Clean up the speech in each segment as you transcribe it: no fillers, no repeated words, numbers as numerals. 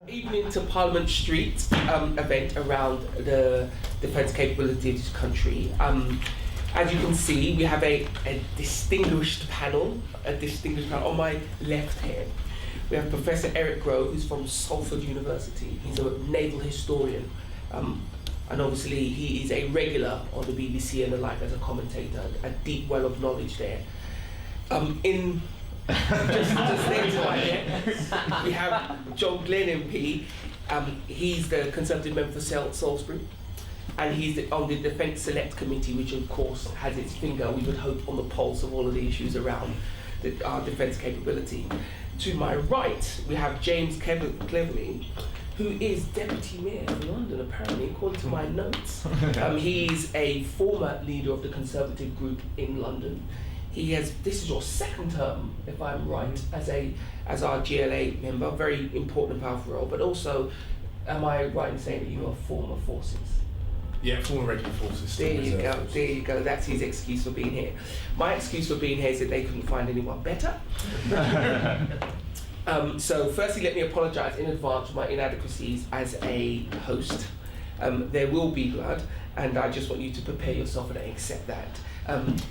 Evening to Parliament Street event around the defence capability of this country. As you can see, we have a distinguished panel. On my left here, we have Professor Eric Grove, who's from Salford University. He's a naval historian, and obviously he is a regular on the BBC and the like as a commentator, a deep well of knowledge there. Just later right here, we have Glen MP. He's the Conservative member for Salisbury, and he's on the Defence Select Committee, which of course has its finger, we would hope, on the pulse of all of the issues around our defence capability. To my right, we have James Cleverly, who is Deputy Mayor of London, apparently, according to my notes. He's a former leader of the Conservative group in London. This is your second term, if I'm right, as our GLA member, very important and powerful role, but also, am I right in saying that you are former forces? Yeah, former regular forces. There you go, that's his excuse for being here. My excuse for being here is that they couldn't find anyone better. So firstly, let me apologise in advance for my inadequacies as a host. There will be blood, and I just want you to prepare yourself and accept that.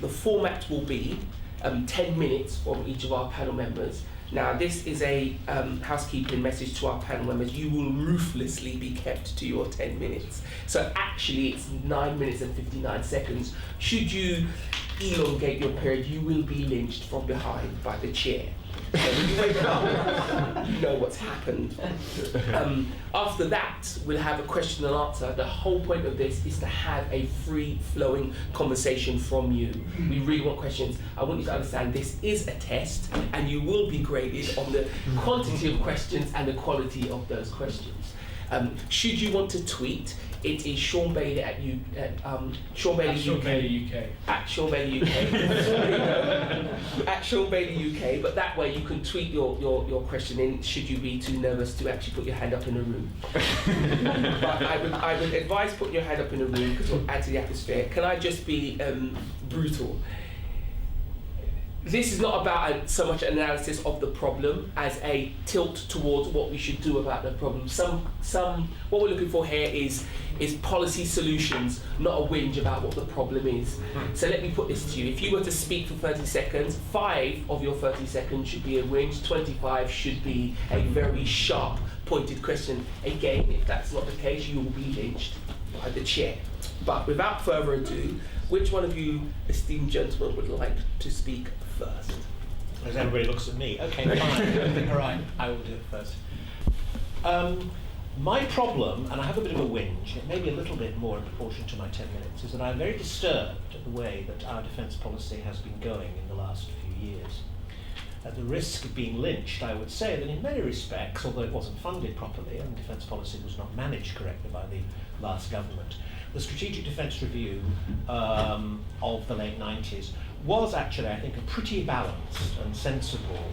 The format will be 10 minutes from each of our panel members. Now, this is a housekeeping message to our panel members. You will ruthlessly be kept to your 10 minutes. So actually, it's 9 minutes and 59 seconds. Should you elongate your period, you will be lynched from behind by the chair. So when you wake up, you know what's happened. After that, we'll have a question and answer. The whole point of this is to have a free-flowing conversation from you. We really want questions. I want you to understand this is a test, and you will be graded on the quantity of questions and the quality of those questions. Should you want to tweet, it is Shaun Bailey at Shaun Bailey UK. At Shaun Bailey UK. At Shaun Bailey UK. But that way you can tweet your question in. Should you be too nervous to actually put your hand up in a room? But I would advise putting your hand up in a room because it'll add to the atmosphere. Can I just be brutal? This is not about so much an analysis of the problem as a tilt towards what we should do about the problem. What we're looking for here is policy solutions, not a whinge about what the problem is. So let me put this to you. If you were to speak for 30 seconds, 5 of your 30 seconds should be a whinge, 25 should be a very sharp, pointed question. Again, if that's not the case, you will be lynched by the chair. But without further ado, which one of you esteemed gentlemen would like to speak first? As everybody looks at me. Okay, fine. All right, I will do it first. My problem, and I have a bit of a whinge, it may be a little bit more in proportion to my 10 minutes, is that I'm very disturbed at the way that our defence policy has been going in the last few years. At the risk of being lynched, I would say that in many respects, although it wasn't funded properly and defence policy was not managed correctly by the last government, the Strategic Defence Review of the late 90s was actually, I think, a pretty balanced and sensible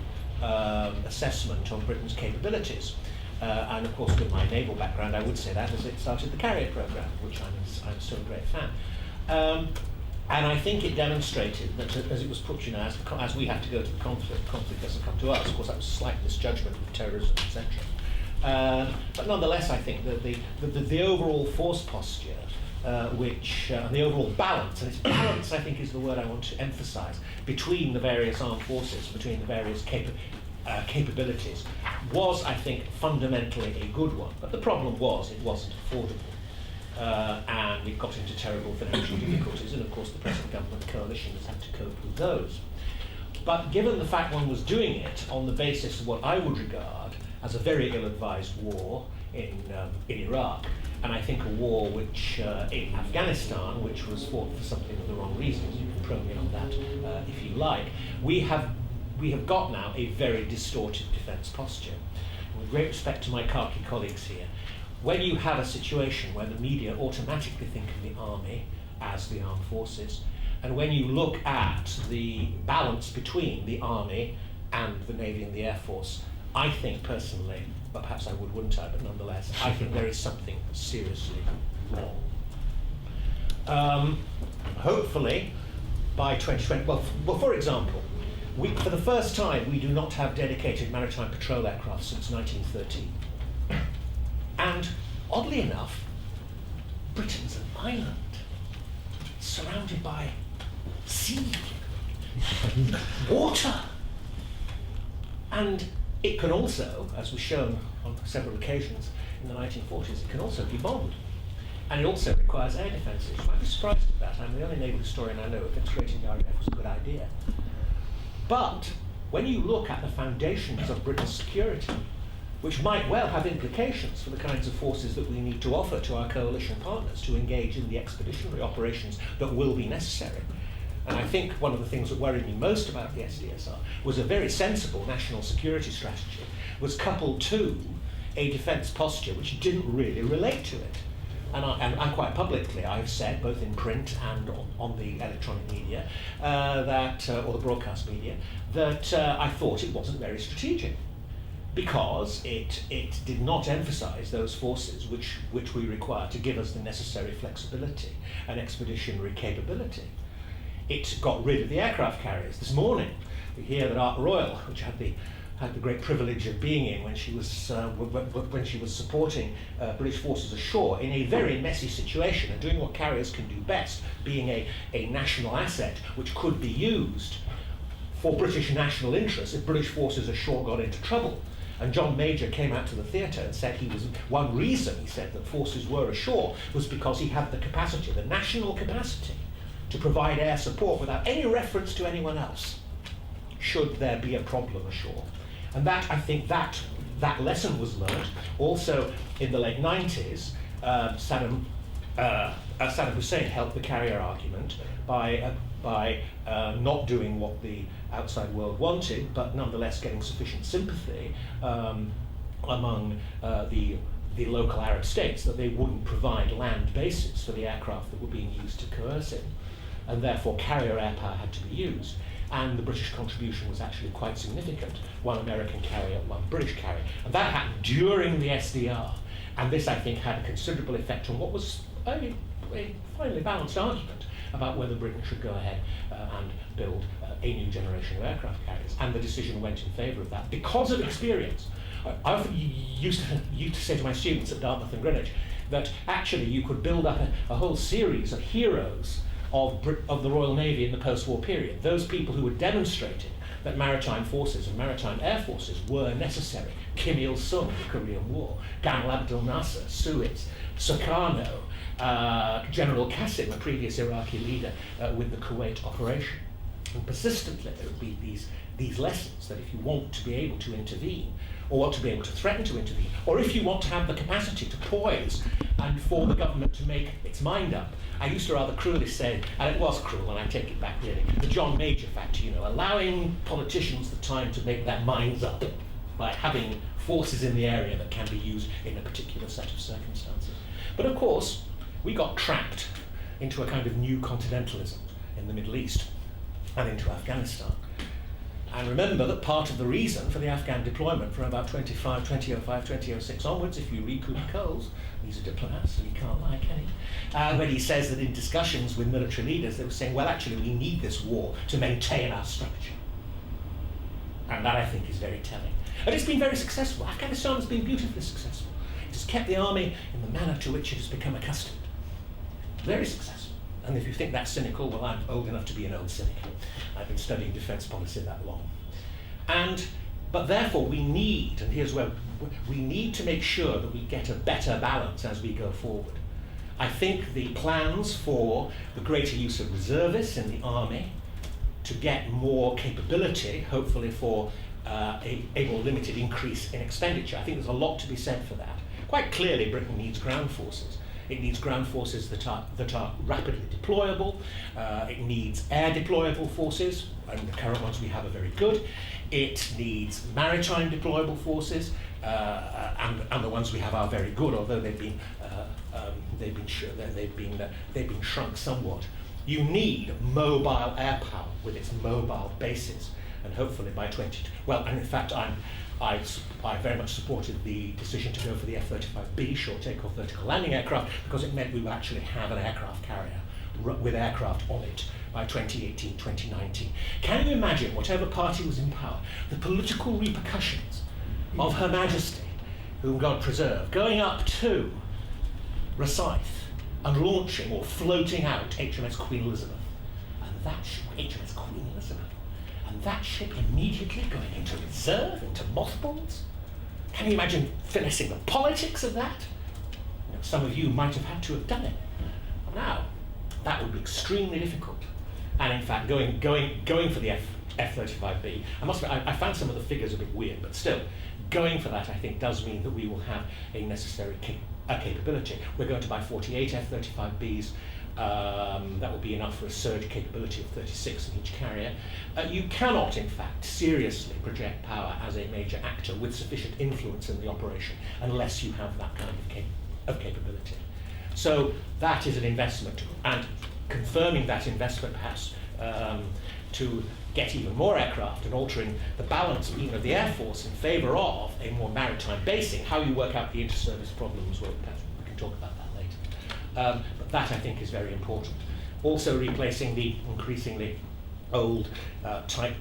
assessment of Britain's capabilities. And of course, with my naval background, I would say that as it started the carrier programme, which I'm still a great fan. And I think it demonstrated that, as it was put, as we had to go to the conflict doesn't come to us. Of course, that was a slight misjudgment with terrorism, etc. But nonetheless, I think that the overall force posture, and the overall balance, and it's balance, I think, is the word I want to emphasise, between the various armed forces, between the various capabilities, was, I think, fundamentally a good one. But the problem was it wasn't affordable. And it got into terrible financial difficulties, and of course the present government coalition has had to cope with those. But given the fact one was doing it on the basis of what I would regard as a very ill-advised war in Iraq, and I think a war which in Afghanistan, which was fought for something of the wrong reasons, you can probe me on that if you like, we have got now a very distorted defence posture. With great respect to my khaki colleagues here, when you have a situation where the media automatically think of the army as the armed forces, and when you look at the balance between the army and the Navy and the Air Force, I think personally, but perhaps I wouldn't I, but nonetheless, I think there is something seriously wrong. Hopefully, by 2020, well, for example, for the first time, we do not have dedicated maritime patrol aircraft since 1913. And oddly enough, Britain's an island surrounded by sea, water. And it can also, as was shown on several occasions in the 1940s, it can also be bombed. And it also requires air defences. You might be surprised at that. I'm the only naval historian I know who thinks creating the RAF was a good idea. But when you look at the foundations of Britain's security, which might well have implications for the kinds of forces that we need to offer to our coalition partners to engage in the expeditionary operations that will be necessary. And I think one of the things that worried me most about the SDSR was a very sensible national security strategy was coupled to a defence posture which didn't really relate to it. And I quite publicly, I've said, both in print and on the electronic media, or the broadcast media, that I thought it wasn't very strategic, because it did not emphasise those forces which we require to give us the necessary flexibility and expeditionary capability. It got rid of the aircraft carriers. This morning, we hear that Ark Royal, which had the great privilege of being in when she was supporting British forces ashore in a very messy situation and doing what carriers can do best, being a national asset which could be used for British national interests if British forces ashore got into trouble. And John Major came out to the theatre and said one reason he said that forces were ashore was because he had the capacity, the national capacity, to provide air support without any reference to anyone else, should there be a problem ashore. And that, I think, that lesson was learned. Also, in the late 90s, Saddam Hussein helped the carrier argument by not doing what the outside world wanted, but nonetheless getting sufficient sympathy among the local Arab states that they wouldn't provide land bases for the aircraft that were being used to coerce him, and therefore carrier air power had to be used. And the British contribution was actually quite significant. One American carrier, one British carrier. And that happened during the SDR. And this, I think, had a considerable effect on what was a finely balanced argument about whether Britain should go ahead and build a new generation of aircraft carriers. And the decision went in favour of that because of experience. I often used to say to my students at Dartmouth and Greenwich that actually you could build up a whole series of heroes of the Royal Navy in the post-war period, those people who were demonstrating that maritime forces and maritime air forces were necessary. Kim Il-sung in the Korean War, Gamal Abdel Nasser, Suez, Sukarno, General Qasim, a previous Iraqi leader with the Kuwait operation. And persistently there would be these lessons that if you want to be able to intervene, or want to be able to threaten to intervene, or if you want to have the capacity to poise and for the government to make its mind up. I used to rather cruelly say, and it was cruel, and I take it back really, the John Major factor, allowing politicians the time to make their minds up by having forces in the area that can be used in a particular set of circumstances. But of course, we got trapped into a kind of new continentalism in the Middle East and into Afghanistan. And remember that part of the reason for the Afghan deployment from about 2006 onwards, if you read Cooper Coles, these are diplomats, so you can't lie, can he? When he says that in discussions with military leaders, they were saying, well, actually, we need this war to maintain our structure. And that, I think, is very telling. And it's been very successful. Afghanistan has been beautifully successful. It has kept the army in the manner to which it has become accustomed. Very successful. And if you think that's cynical, well, I'm old enough to be an old cynic. I've been studying defence policy that long. But therefore we need, and here's where we need to make sure that we get a better balance as we go forward. I think the plans for the greater use of reservists in the army to get more capability, hopefully for a more limited increase in expenditure, I think there's a lot to be said for that. Quite clearly, Britain needs ground forces. It needs ground forces that are rapidly deployable. It needs air deployable forces, and the current ones we have are very good. It needs maritime deployable forces, and the ones we have are very good, although they've been shrunk somewhat. You need mobile air power with its mobile bases, and hopefully by and in fact I very much supported the decision to go for the F-35B, short takeoff vertical landing aircraft, because it meant we would actually have an aircraft carrier with aircraft on it by 2018, 2019. Can you imagine, whatever party was in power, the political repercussions of Her Majesty whom God preserve, going up to Rosyth and launching or floating out HMS Queen Elizabeth. And that ship, HMS Queen Elizabeth, and that ship immediately going into reserve, into mothballs. Can you imagine finessing the politics of that? You know, some of you might have had to have done it. Now, that would be extremely difficult. And in fact, going for the F-35B, I must admit, I found some of the figures a bit weird, but still, going for that I think does mean that we will have a necessary capability. We're going to buy 48 F-35Bs. That will be enough for a surge capability of 36 in each carrier. You cannot, in fact, seriously project power as a major actor with sufficient influence in the operation unless you have that kind of capability. So that is an investment, and confirming that investment perhaps to get even more aircraft and altering the balance even of the Air Force in favour of a more maritime basing. How you work out the inter-service problems, well, perhaps we can talk about that later. But that, I think, is very important. Also replacing the increasingly old Type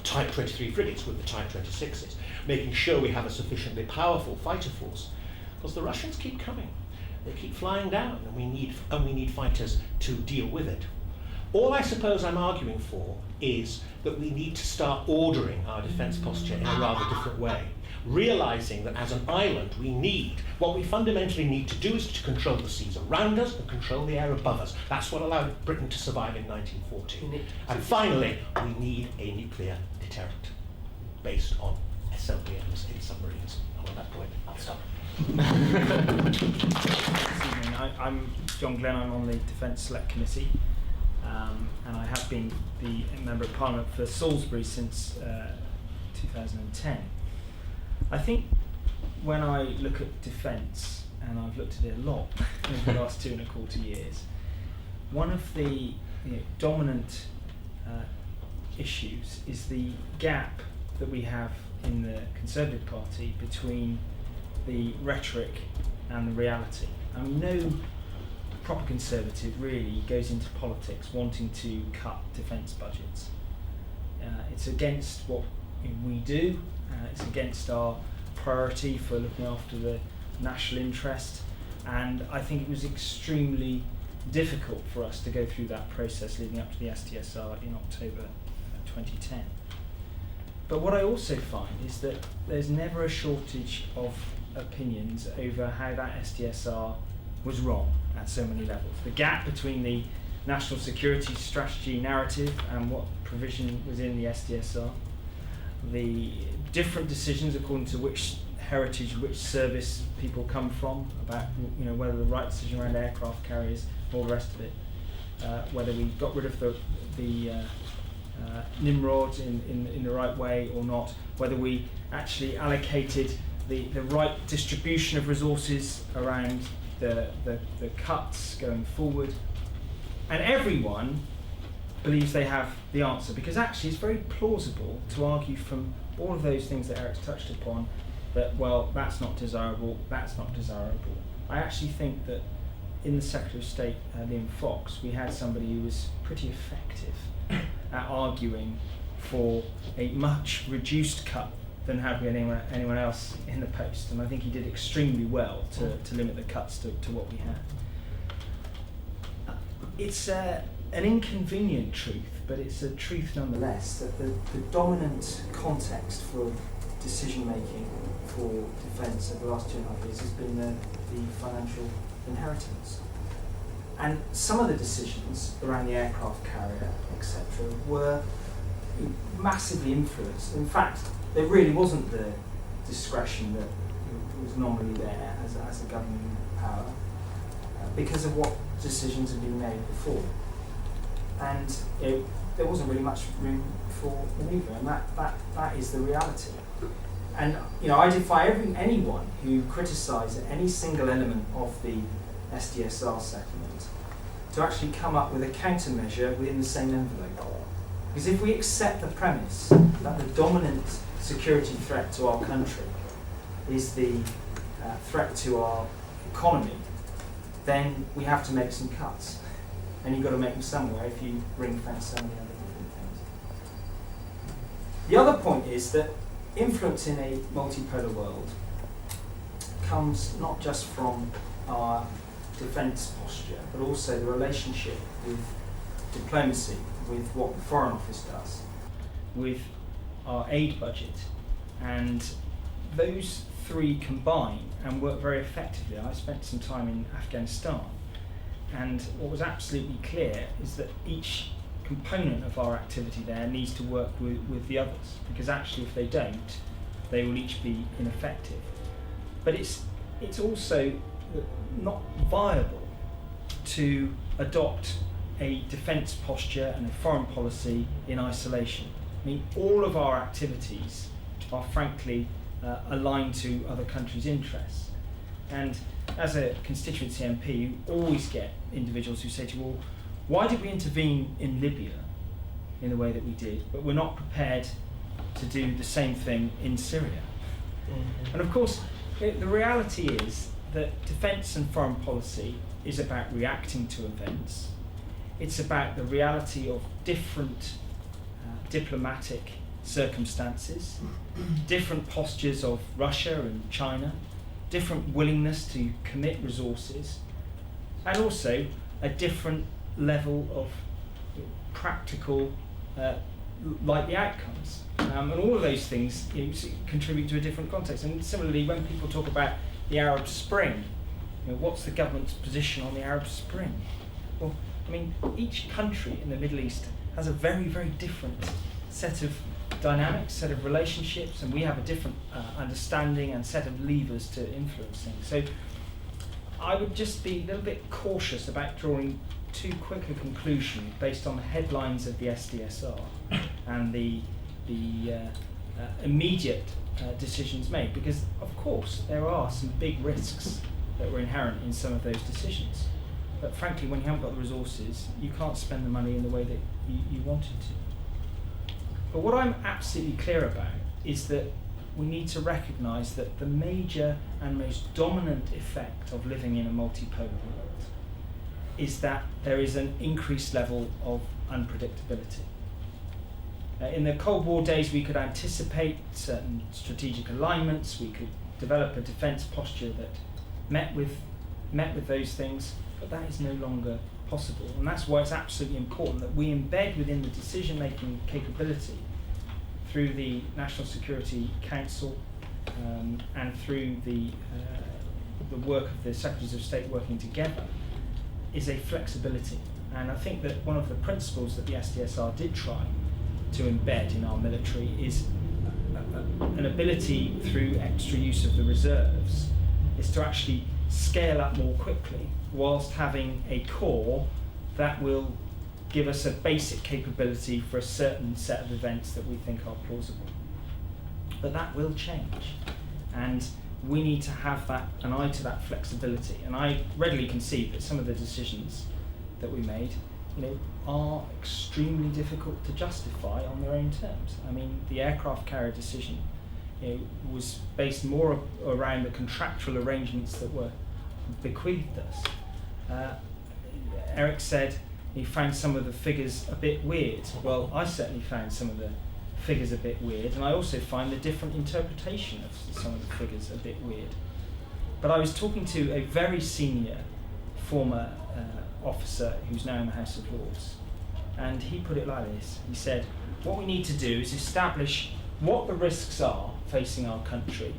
23 frigates with the Type 26s, making sure we have a sufficiently powerful fighter force, because the Russians keep coming. They keep flying down, and we need fighters to deal with it. All I suppose I'm arguing for is that we need to start ordering our defence posture in a rather different way, realising that as an island what we fundamentally need to do is to control the seas around us and control the air above us. That's what allowed Britain to survive in 1940. And finally, we need a nuclear deterrent based on SLBMs in submarines. And on that point, I'll stop. I'm John Glen. I'm on the Defence Select Committee, and I have been the Member of Parliament for Salisbury since 2010. I think when I look at defence, and I've looked at it a lot over the last 2.25 years, one of the dominant issues is the gap that we have in the Conservative Party between the rhetoric and the reality. I mean, no proper Conservative really goes into politics wanting to cut defence budgets. It's against what we do, it's against our priority for looking after the national interest, and I think it was extremely difficult for us to go through that process leading up to the STSR in October 2010. But what I also find is that there's never a shortage of opinions over how that STSR was wrong at so many levels. The gap between the national security strategy narrative and what provision was in the STSR, the different decisions according to which heritage, which service people come from, about whether the right decision around aircraft carriers, all the rest of it, whether we got rid of the Nimrods in the right way or not, whether we actually allocated the right distribution of resources around the cuts going forward. And everyone believes they have the answer, because actually it's very plausible to argue from all of those things that Eric's touched upon that, well, that's not desirable, that's not desirable. I actually think that in the Secretary of State, Liam Fox, we had somebody who was pretty effective at arguing for a much reduced cut than had we anyone else in the post, and I think he did extremely well to limit the cuts to what we had. It's an inconvenient truth, but it's a truth nonetheless, that the dominant context for decision making for defence over the last 2.5 years has been the financial inheritance. And some of the decisions around the aircraft carrier, etc., were massively influenced. In fact, there really wasn't the discretion that was normally there as a governing power because of what decisions had been made before. And there wasn't really much room for manoeuvre, and that is the reality. And I defy anyone who criticises any single element of the SDSR settlement to actually come up with a countermeasure within the same envelope. Because if we accept the premise that the dominant security threat to our country is the threat to our economy, then we have to make some cuts. And you've got to make them somewhere if you ring-fence so many other different things. The other point is that influence in a multipolar world comes not just from our defence posture, but also the relationship with diplomacy, with what the Foreign Office does, with our aid budget, and those three combine and work very effectively. I spent some time in Afghanistan, and what was absolutely clear is that each component of our activity there needs to work with the others, because actually if they don't, they will each be ineffective. But it's also not viable to adopt a defence posture and a foreign policy in isolation. I mean, all of our activities are frankly aligned to other countries' interests. And as a constituency MP, you always get individuals who say to you, well, why did we intervene in Libya in the way that we did, but we're not prepared to do the same thing in Syria? Mm-hmm. And of course, the reality is that defence and foreign policy is about reacting to events. It's about the reality of different diplomatic circumstances, different postures of Russia and China, different willingness to commit resources, and also a different level of practical likely outcomes. And all of those things contribute to a different context. And similarly, when people talk about the Arab Spring, what's the government's position on the Arab Spring? Well, I mean, each country in the Middle East has a very, very different set of dynamics, set of relationships, and we have a different understanding and set of levers to influence things. So I would just be a little bit cautious about drawing too quick a conclusion based on the headlines of the SDSR and the immediate decisions made, because of course there are some big risks that were inherent in some of those decisions. But frankly, when you haven't got the resources, you can't spend the money in the way that you wanted to. But what I'm absolutely clear about is that we need to recognise that the major and most dominant effect of living in a multipolar world is that there is an increased level of unpredictability. In the Cold War days, we could anticipate certain strategic alignments, we could develop a defence posture that met with those things, but that is no longer possible. And that's why it's absolutely important that we embed within the decision-making capability through the National Security Council and through the work of the Secretaries of State working together is a flexibility. And I think that one of the principles that the SDSR did try to embed in our military is an ability through extra use of the reserves is to actually scale up more quickly whilst having a core that will give us a basic capability for a certain set of events that we think are plausible. But that will change, and we need to have that, an eye to that flexibility. And I readily concede that some of the decisions that we made, are extremely difficult to justify on their own terms. I mean, the aircraft carrier decision was based more around the contractual arrangements that were bequeathed us. Eric said he found some of the figures a bit weird. Well, I certainly found some of the figures a bit weird, and I also find the different interpretation of some of the figures a bit weird. But I was talking to a very senior former officer who's now in the House of Lords, and he put it like this. He said, what we need to do is establish what the risks are facing our country,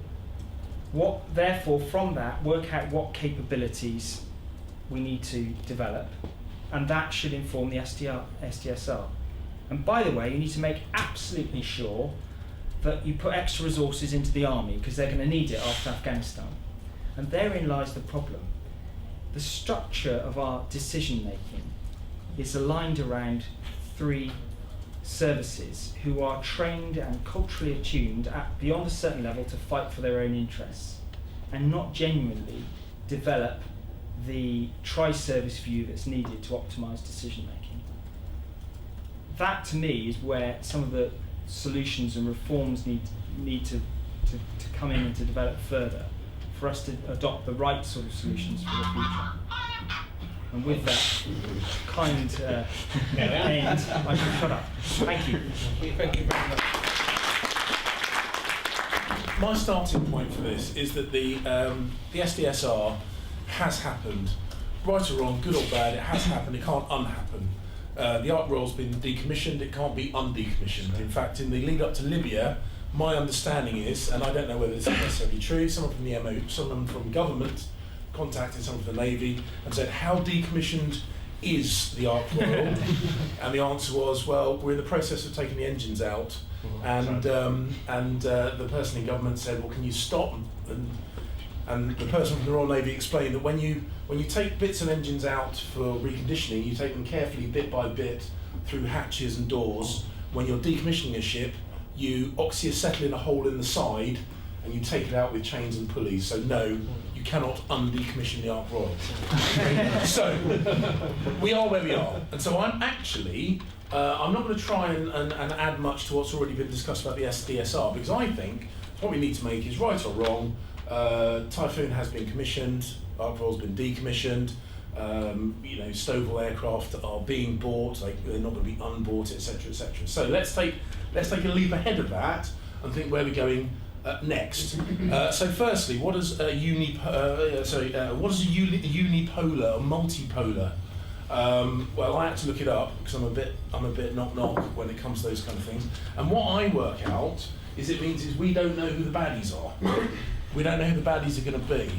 therefore from that work out what capabilities we need to develop, and that should inform the SDSR. And by the way, you need to make absolutely sure that you put extra resources into the army, because they're going to need it after Afghanistan. And therein lies the problem. The structure of our decision making is aligned around three services who are trained and culturally attuned at beyond a certain level to fight for their own interests, and not genuinely develop the tri-service view that's needed to optimise decision making. That to me is where some of the solutions and reforms need to come in and to develop further for us to adopt the right sort of solutions for the future. And with that kind end, I shall shut up. Thank you. Thank you very much. my starting point for this is that the SDSR has happened, right or wrong, good or bad, it has happened, it can't unhappen. The Ark Royal's been decommissioned, it can't be undecommissioned. In fact, in the lead up to Libya, my understanding is, and I don't know whether this is necessarily true, someone from the MO, someone from government contacted someone from the Navy and said, how decommissioned is the Ark Royal? And the answer was, well, we're in the process of taking the engines out. And the person in government said, well, can you stop? And the person from the Royal Navy explained that when you take bits of engines out for reconditioning, you take them carefully, bit by bit, through hatches and doors. When you're decommissioning a ship, you oxyacetylene a hole in the side, and you take it out with chains and pulleys. So no, you cannot undecommission the Ark Royal. So we are where we are. And so I'm actually, I'm not going to try and add much to what's already been discussed about the SDSR, because I think what we need to make is right or wrong. Typhoon has been commissioned, Ark Royal's been decommissioned. Stovall aircraft are being bought, they're not going to be unbought, etc., etc. So let's take a leap ahead of that and think where we're going next. So firstly, what is a unipolar or multipolar? Well, I had to look it up because I'm a bit knock when it comes to those kind of things. And what I work out is we don't know who the baddies are. We don't know who the baddies are going to be.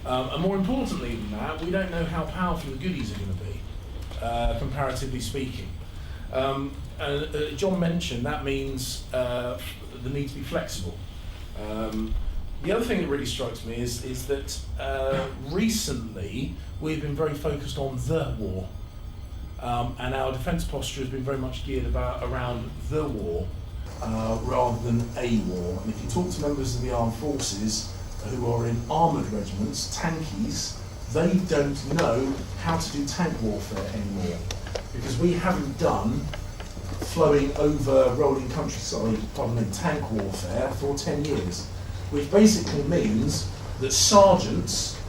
And more importantly than that, we don't know how powerful the goodies are going to be, comparatively speaking. John mentioned that means the need to be flexible. The other thing that really strikes me is that recently we've been very focused on the war, and our defence posture has been very much geared around the war rather than a war. And if you talk to members of the armed forces who are in armoured regiments, tankies, they don't know how to do tank warfare anymore, because we haven't done flowing over rolling countryside, tank warfare for 10 years, which basically means that sergeants,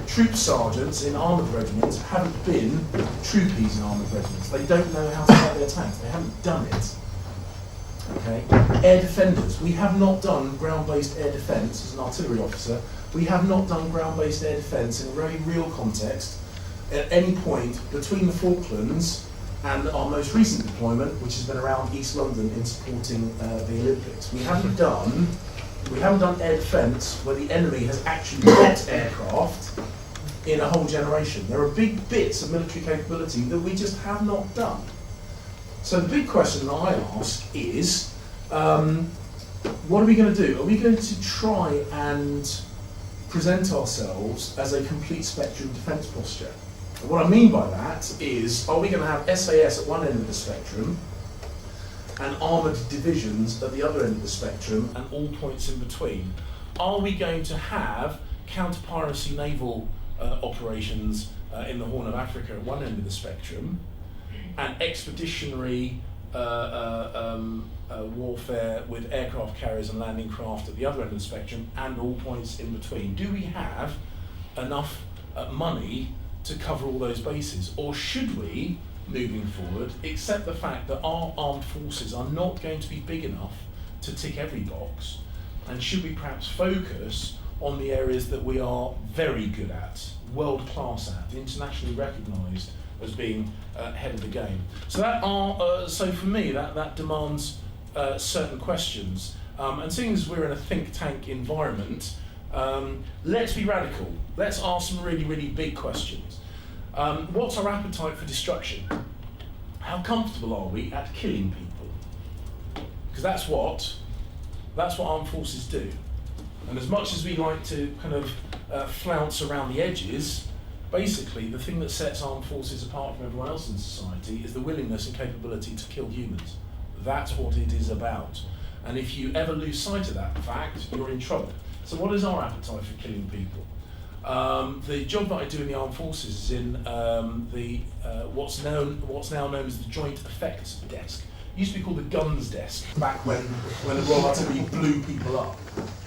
troop sergeants in armoured regiments haven't been troopies in armoured regiments. They don't know how to fight their tanks. They haven't done it. Okay. Air defenders. We have not done ground-based air defence as an artillery officer. We have not done ground-based air defence in a very real context at any point between the Falklands and our most recent deployment, which has been around East London in supporting the Olympics. We haven't done air defence where the enemy has actually got aircraft in a whole generation. There are big bits of military capability that we just have not done. So the big question that I ask is, what are we going to do? Are we going to try and present ourselves as a complete spectrum defence posture? And what I mean by that is, are we going to have SAS at one end of the spectrum and armoured divisions at the other end of the spectrum and all points in between? Are we going to have counter-piracy naval operations in the Horn of Africa at one end of the spectrum and expeditionary warfare with aircraft carriers and landing craft at the other end of the spectrum and all points in between? Do we have enough money to cover all those bases? Or should we, moving forward, accept the fact that our armed forces are not going to be big enough to tick every box? And should we perhaps focus on the areas that we are very good at, world class at, internationally recognised as being ahead of the game? So for me, that demands certain questions. And seeing as we're in a think tank environment, let's be radical. Let's ask some really, really big questions. What's our appetite for destruction? How comfortable are we at killing people? Because that's what armed forces do. And as much as we like to kind of flounce around the edges, basically the thing that sets armed forces apart from everyone else in society is the willingness and capability to kill humans. That's what it is about. And if you ever lose sight of that fact, you're in trouble. So what is our appetite for killing people? The job that I do in the armed forces is in what's now known as the Joint Effects Desk. It used to be called the Guns Desk back when the Royal Artillery blew people up.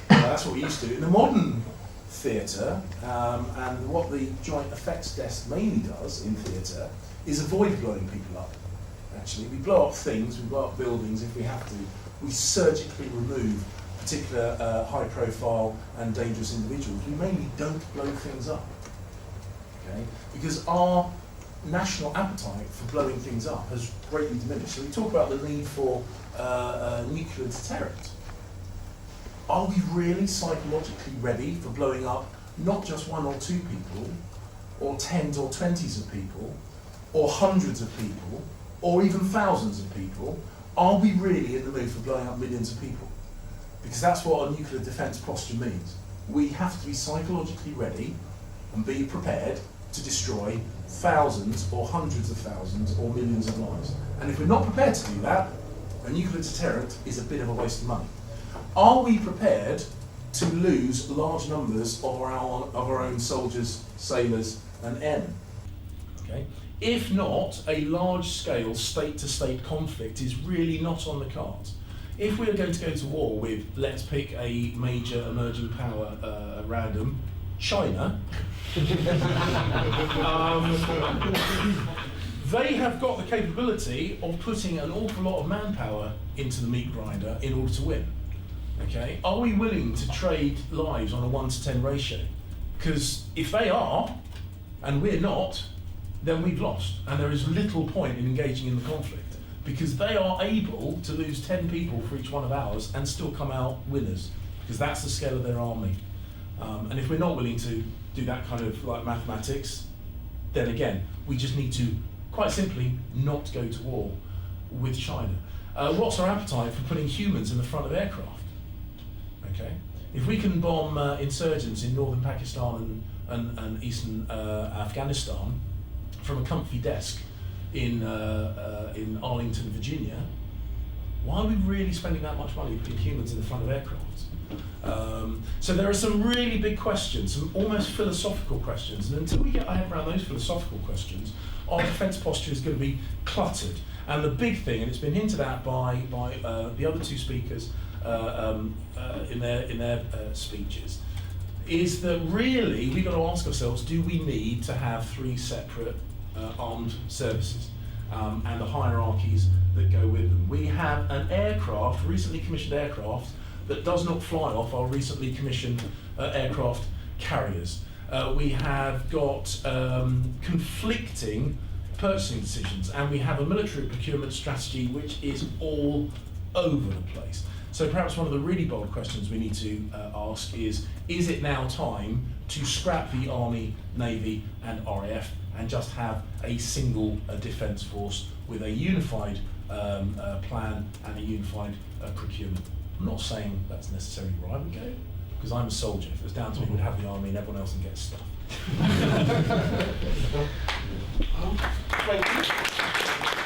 That's what we used to do. In the modern theatre, and what the Joint Effects Desk mainly does in theatre is avoid blowing people up. Actually, we blow up things, we blow up buildings if we have to. We surgically remove particular high-profile and dangerous individuals, we mainly don't blow things up. Okay? Because our national appetite for blowing things up has greatly diminished. So we talk about the need for a nuclear deterrent. Are we really psychologically ready for blowing up not just 1 or 2 people, or 10s or 20s of people, or hundreds of people, or even thousands of people? Are we really in the mood for blowing up millions of people? Because that's what a nuclear defence posture means. We have to be psychologically ready and be prepared to destroy thousands or hundreds of thousands or millions of lives. And if we're not prepared to do that, a nuclear deterrent is a bit of a waste of money. Are we prepared to lose large numbers of our own soldiers, sailors and airmen? Okay. If not, a large-scale state-to-state conflict is really not on the cards. If we are going to go to war with, let's pick a major emerging power at random, China, they have got the capability of putting an awful lot of manpower into the meat grinder in order to win. Okay, are we willing to trade lives on a 1-to-10 ratio? Because if they are, and we're not, then we've lost, and there is little point in engaging in the conflict, because they are able to lose 10 people for each one of ours and still come out winners, because that's the scale of their army. And if we're not willing to do that kind of like mathematics, then again, we just need to, quite simply, not go to war with China. What's our appetite for putting humans in the front of aircraft? Okay, if we can bomb insurgents in northern Pakistan and eastern Afghanistan from a comfy desk in Arlington, Virginia, why are we really spending that much money putting humans in the front of aircraft? So there are some really big questions, some almost philosophical questions, and until we get our head around those philosophical questions, our defence posture is going to be cluttered. And the big thing, and it's been hinted at by the other 2 speakers in their speeches, is that really we've got to ask ourselves, do we need to have 3 separate armed services and the hierarchies that go with them? We have an aircraft, recently commissioned aircraft, that does not fly off our recently commissioned aircraft carriers. We have got conflicting purchasing decisions, and we have a military procurement strategy which is all over the place. So perhaps one of the really bold questions we need to ask is it now time to scrap the Army, Navy and RAF and just have a single defence force with a unified plan and a unified procurement? I'm not saying that's necessarily where I would go, because I'm a soldier. If it was down to me, we'd have the army and everyone else can get stuff. Thank you.